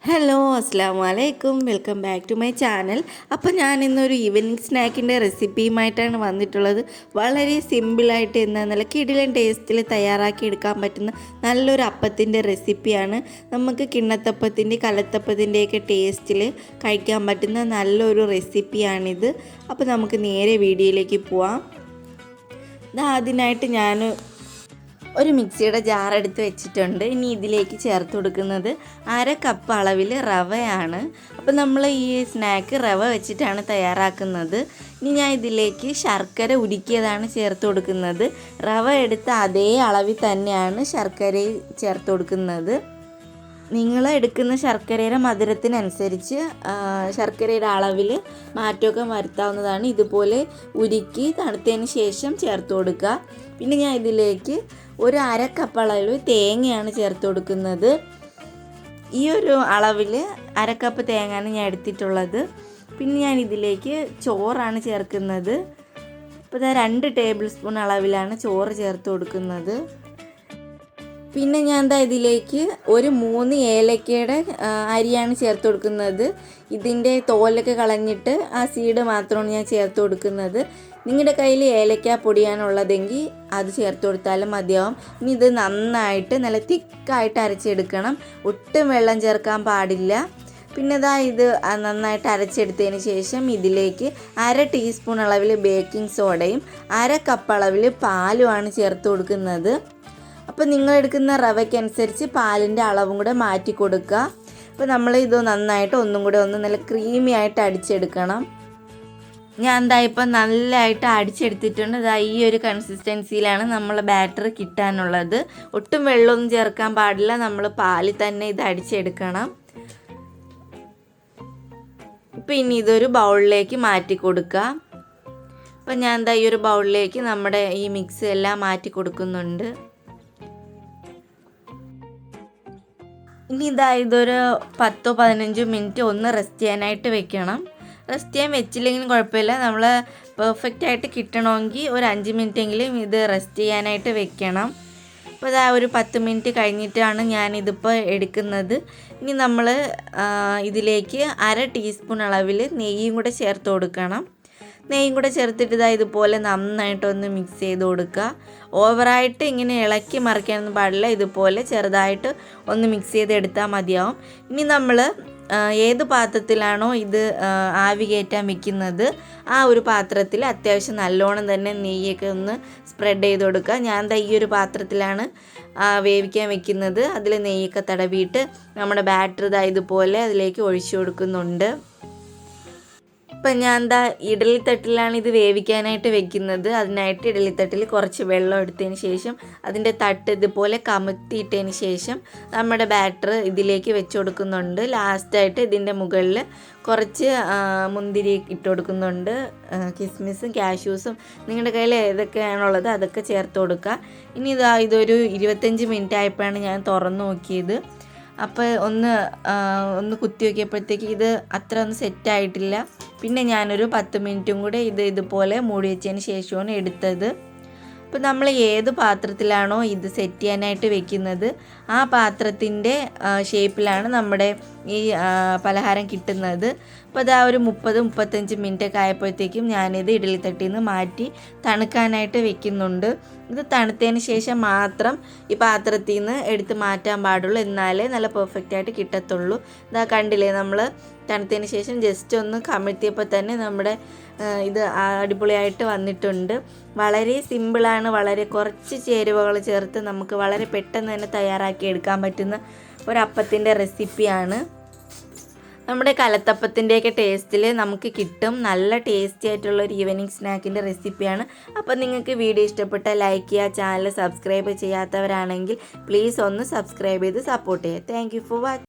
Hello അസ്സാം വലൈക്കും, welcome back to my channel. അപ്പോൾ ഞാൻ ഇന്നൊരു ഈവനിങ് സ്നാക്കിൻ്റെ റെസിപ്പിയുമായിട്ടാണ് വന്നിട്ടുള്ളത്. വളരെ സിമ്പിളായിട്ട് നല്ല കിടിലൻ ടേസ്റ്റിൽ തയ്യാറാക്കി എടുക്കാൻ പറ്റുന്ന നല്ലൊരു അപ്പത്തിൻ്റെ റെസിപ്പിയാണ്. നമുക്ക് കിണ്ണത്തപ്പത്തിൻ്റെ കലത്തപ്പത്തിൻ്റെയൊക്കെ ടേസ്റ്റിൽ കഴിക്കാൻ പറ്റുന്ന നല്ലൊരു റെസിപ്പിയാണിത്. അപ്പോൾ നമുക്ക് നേരെ വീഡിയോയിലേക്ക് പോവാം. അതിനായിട്ട് ഞാൻ ഒരു മിക്സിയുടെ ജാർ എടുത്ത് വെച്ചിട്ടുണ്ട്. ഇനി ഇതിലേക്ക് ചേർത്ത് കൊടുക്കുന്നത് 1/2 കപ്പ് അളവിൽ റവയാണ്. അപ്പോൾ നമ്മൾ ഈ സ്നാക്ക് റവ വെച്ചിട്ടാണ് തയ്യാറാക്കുന്നത്. ഇനി ഞാൻ ഇതിലേക്ക് ശർക്കര ഉരുക്കിയതാണ് ചേർത്ത് കൊടുക്കുന്നത്. റവ എടുത്ത അതേ അളവിൽ തന്നെയാണ് ശർക്കരയും ചേർത്ത് കൊടുക്കുന്നത്. നിങ്ങൾ എടുക്കുന്ന ശർക്കരയുടെ മധുരത്തിനനുസരിച്ച് ശർക്കരയുടെ അളവിൽ മാറ്റമൊക്കെ വരുത്താവുന്നതാണ്. ഇതുപോലെ ഉരുക്കി തണുത്തതിന് ശേഷം ചേർത്ത് കൊടുക്കുക. പിന്നെ ഞാൻ ഇതിലേക്ക് ഒരു 1/2 കപ്പ് അളവിൽ തേങ്ങയാണ് ചേർത്ത് കൊടുക്കുന്നത്. ഈ ഒരു അളവിൽ 1/2 കപ്പ് തേങ്ങയാണ് ഞാൻ എടുത്തിട്ടുള്ളത്. പിന്നെ ഞാൻ ഇതിലേക്ക് ചോറാണ് ചേർക്കുന്നത്. ഇപ്പോൾ 2 ടേബിൾ സ്പൂൺ അളവിലാണ് ചോറ് ചേർത്ത് കൊടുക്കുന്നത്. പിന്നെ ഞാൻ ഇതിലേക്ക് ഒരു 3 ഏലക്കയുടെ അരിയാണ് ചേർത്ത് കൊടുക്കുന്നത്. ഇതിൻ്റെ തോലൊക്കെ കളഞ്ഞിട്ട് ആ സീഡ് മാത്രമാണ് ഞാൻ ചേർത്ത് കൊടുക്കുന്നത്. നിങ്ങളുടെ കയ്യിൽ ഏലക്ക പൊടിയാണുള്ളതെങ്കിൽ അത് ചേർത്ത് കൊടുത്താലും മതിയാവും. ഇനി ഇത് നന്നായിട്ട് നല്ല തിക്കായിട്ട് അരച്ചെടുക്കണം. ഒട്ടും വെള്ളം ചേർക്കാൻ പാടില്ല. പിന്നെ ഇത് നന്നായിട്ട് അരച്ചെടുത്തതിന് ശേഷം ഇതിലേക്ക് 1/2 ടീസ്പൂൺ അളവിൽ ബേക്കിംഗ് സോഡയും 1/2 കപ്പ് അളവിൽ പാലുമാണ് ചേർത്ത് കൊടുക്കുന്നത്. അപ്പോൾ നിങ്ങൾ എടുക്കുന്ന റവയ്ക്കനുസരിച്ച് പാലിൻ്റെ അളവും കൂടെ മാറ്റി കൊടുക്കുക. അപ്പോൾ നമ്മൾ ഇത് നന്നായിട്ട് ഒന്നും കൂടെ നല്ല ക്രീമി ആയിട്ട് അടിച്ചെടുക്കണം. ഞാൻ ഇപ്പം നല്ലതായിട്ട് അടിച്ചെടുത്തിട്ടുണ്ട്. ഈ ഒരു കൺസിസ്റ്റൻസിയിലാണ് നമ്മളെ ബാറ്റർ കിട്ടാനുള്ളത്. ഒട്ടും വെള്ളമൊന്നും ചേർക്കാൻ പാടില്ല. നമ്മൾ പാലിൽ തന്നെ ഇത് അടിച്ചെടുക്കണം. ഇപ്പം ഇനി ഇതൊരു ബൗളിലേക്ക് മാറ്റി കൊടുക്കുക. അപ്പം ഞാൻ ഈ ഒരു ബൗളിലേക്ക് നമ്മുടെ ഈ മിക്സ് എല്ലാം മാറ്റി കൊടുക്കുന്നുണ്ട്. ഇനി ഇതൊരു 10-15 മിനിറ്റ് ഒന്ന് റെസ്റ്റ് ചെയ്യാനായിട്ട് വെക്കണം. റെസ്റ്റ് ചെയ്യാൻ വെച്ചില്ലെങ്കിലും കുഴപ്പമില്ല. നമ്മൾ പെർഫെക്റ്റായിട്ട് കിട്ടണമെങ്കിൽ ഒരു 5 മിനിറ്റെങ്കിലും ഇത് റെസ്റ്റ് ചെയ്യാനായിട്ട് വെക്കണം. അപ്പോൾ ഒരു 10 മിനിറ്റ് കഴിഞ്ഞിട്ടാണ് ഞാനിതിപ്പോൾ എടുക്കുന്നത്. ഇനി നമ്മൾ ഇതിലേക്ക് 1/2 ടീസ്പൂൺ അളവിൽ നെയ്യും കൂടെ ചേർത്ത് കൊടുക്കണം. നെയ്യും കൂടെ ചേർത്തിട്ട് ഇതുപോലെ നന്നായിട്ടൊന്ന് മിക്സ് ചെയ്ത് കൊടുക്കുക. ഓവറായിട്ട് ഇങ്ങനെ ഇളക്കി മറിക്കാനൊന്നും പാടില്ല. ഇതുപോലെ ചെറുതായിട്ട് ഒന്ന് മിക്സ് ചെയ്തെടുത്താൽ മതിയാവും. ഇനി നമ്മൾ ഏത് പാത്രത്തിലാണോ ഇത് ആവി കയറ്റാൻ വെക്കുന്നത് ആ ഒരു പാത്രത്തിൽ അത്യാവശ്യം നല്ലോണം തന്നെ നെയ്യൊക്കെ ഒന്ന് സ്പ്രെഡ് ചെയ്ത് കൊടുക്കുക. ഞാൻ ഈ ഒരു പാത്രത്തിലാണ് വേവിക്കാൻ വെക്കുന്നത്. അതിൽ നെയ്യൊക്കെ തടവിയിട്ട് നമ്മുടെ ബാറ്റർ ഇതുപോലെ അതിലേക്ക് ഒഴിച്ചു കൊടുക്കുന്നുണ്ട്. ഇപ്പം ഞാൻ ഇഡലിത്തട്ടിലാണ് ഇത് വേവിക്കാനായിട്ട് വെക്കുന്നത്. അതിനായിട്ട് ഇഡലിത്തട്ടിൽ കുറച്ച് വെള്ളം എടുത്തതിന് ശേഷം അതിൻ്റെ തട്ട് ഇതുപോലെ കമത്തിയിട്ടതിന് ശേഷം നമ്മുടെ ബാറ്റർ ഇതിലേക്ക് വെച്ച് കൊടുക്കുന്നുണ്ട്. ലാസ്റ്റായിട്ട് ഇതിൻ്റെ മുകളിൽ കുറച്ച് മുന്തിരി ഇട്ട് കൊടുക്കുന്നുണ്ട്. കിസ്മിസും കാഷ്യൂസും നിങ്ങളുടെ കയ്യിൽ ഏതൊക്കെയാണുള്ളത് അതൊക്കെ ചേർത്ത് കൊടുക്കുക. ഇനി ഇതൊരു 25 മിനിറ്റ് ആയപ്പോഴാണ് ഞാൻ തുറന്നു നോക്കിയത്. അപ്പോൾ ഒന്ന് കുത്തി നോക്കിയപ്പോഴത്തേക്ക് ഇത് അത്ര ഒന്നും സെറ്റായിട്ടില്ല. പിന്നെ ഞാനൊരു 10 മിനിറ്റും കൂടെ ഇതുപോലെ മൂടി വെച്ചതിന് ശേഷമാണ് എടുത്തത്. അപ്പോൾ നമ്മൾ ഏത് പാത്രത്തിലാണോ ഇത് സെറ്റ് ചെയ്യാനായിട്ട് വെക്കുന്നത് ആ പാത്രത്തിൻ്റെ ഷേപ്പിലാണ് നമ്മുടെ ഈ പലഹാരം കിട്ടുന്നത്. അപ്പോൾ ഒരു 30-35 മിനിറ്റൊക്കെ ആയപ്പോഴത്തേക്കും ഞാനിത് ഇഡലിത്തട്ടിൽ നിന്ന് മാറ്റി തണുക്കാനായിട്ട് വെക്കുന്നുണ്ട്. ഇത് തണുത്തതിന് ശേഷം മാത്രം ഈ പാത്രത്തിൽ നിന്ന് എടുത്ത് മാറ്റാൻ പാടുള്ളൂ. എന്നാലേ നല്ല പെർഫെക്റ്റായിട്ട് കിട്ടത്തുള്ളൂ. കണ്ടില്ലേ, നമ്മൾ തണുത്തതിന് ശേഷം ജസ്റ്റ് ഒന്ന് കമിഴ്ത്തിയപ്പോൾ തന്നെ നമ്മുടെ ഇത് അടിപൊളിയായിട്ട് വന്നിട്ടുണ്ട്. വളരെ സിമ്പിളാണ്. വളരെ കുറച്ച് ചേരുവകൾ ചേർത്ത് നമുക്ക് വളരെ പെട്ടെന്ന് തന്നെ തയ്യാറാക്കി എടുക്കാൻ പറ്റുന്ന ഒരപ്പത്തിൻ്റെ റെസിപ്പിയാണ്. നമ്മുടെ കലത്തപ്പത്തിൻ്റെയൊക്കെ ടേസ്റ്റിൽ നമുക്ക് കിട്ടും. നല്ല ടേസ്റ്റി ആയിട്ടുള്ളൊരു ഈവനിങ് സ്നാക്കിൻ്റെ റെസിപ്പിയാണ്. അപ്പോൾ നിങ്ങൾക്ക് വീഡിയോ ഇഷ്ടപ്പെട്ടാൽ ലൈക്ക് ചെയ്യുക. ചാനൽ സബ്സ്ക്രൈബ് ചെയ്യാത്തവരാണെങ്കിൽ പ്ലീസ് ഒന്ന് സബ്സ്ക്രൈബ് ചെയ്ത് സപ്പോർട്ട് ചെയ്യുക. Thank you for watching.